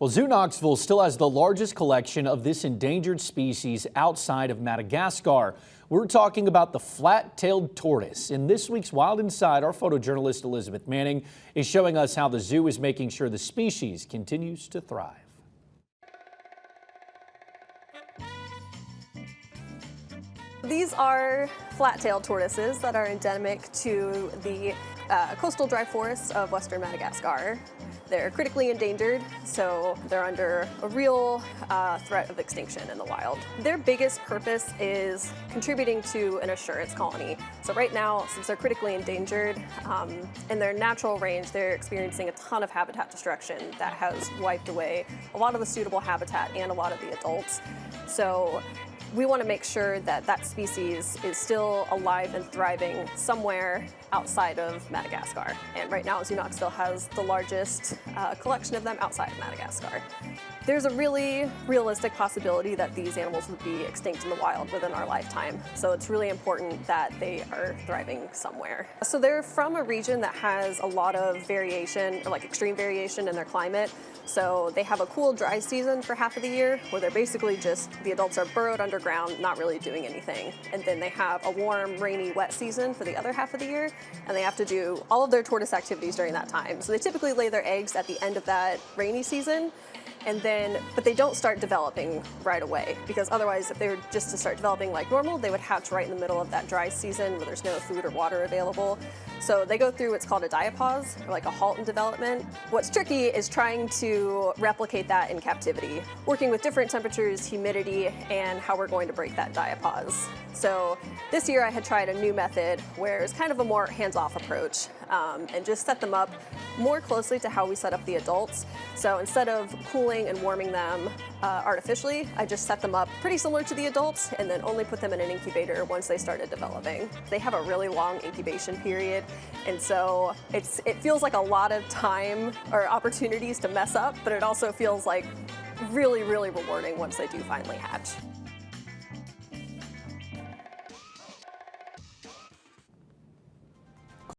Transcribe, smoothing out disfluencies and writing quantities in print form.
Well, Zoo Knoxville still has the largest collection of this endangered species outside of Madagascar. We're talking about the flat-tailed tortoise. In this week's Wild Inside, our photojournalist Elizabeth Manning is showing us how the zoo is making sure the species continues to thrive. These are flat-tailed tortoises that are endemic to the coastal dry forests of western Madagascar. They're critically endangered, so they're under a real threat of extinction in the wild. Their biggest purpose is contributing to an assurance colony. So right now, since they're critically endangered, in their natural range, they're experiencing a ton of habitat destruction that has wiped away a lot of the suitable habitat and a lot of the adults. So we want to make sure that that species is still alive and thriving somewhere outside of Madagascar. And right now, Zoo Knoxville has the largest collection of them outside of Madagascar. There's a really realistic possibility that these animals would be extinct in the wild within our lifetime. So it's really important that they are thriving somewhere. So they're from a region that has a lot of variation, or like extreme variation in their climate. So they have a cool dry season for half of the year where they're basically just, the adults are burrowed underground, not really doing anything. And then they have a warm, rainy, wet season for the other half of the year, and they have to do all of their tortoise activities during that time. So they typically lay their eggs at the end of that rainy season, but they don't start developing right away, because otherwise if they were just to start developing like normal, they would hatch right in the middle of that dry season where there's no food or water available. So they go through what's called a diapause, or like a halt in development. What's tricky is trying to replicate that in captivity, working with different temperatures, humidity, and how we're going to break that diapause. So this year I had tried a new method where it's kind of a more hands-off approach, and just set them up more closely to how we set up the adults. So instead of cooling and warming them artificially, I just set them up pretty similar to the adults and then only put them in an incubator once they started developing. They have a really long incubation period, and so it feels like a lot of time or opportunities to mess up, but it also feels like really, really rewarding once they do finally hatch.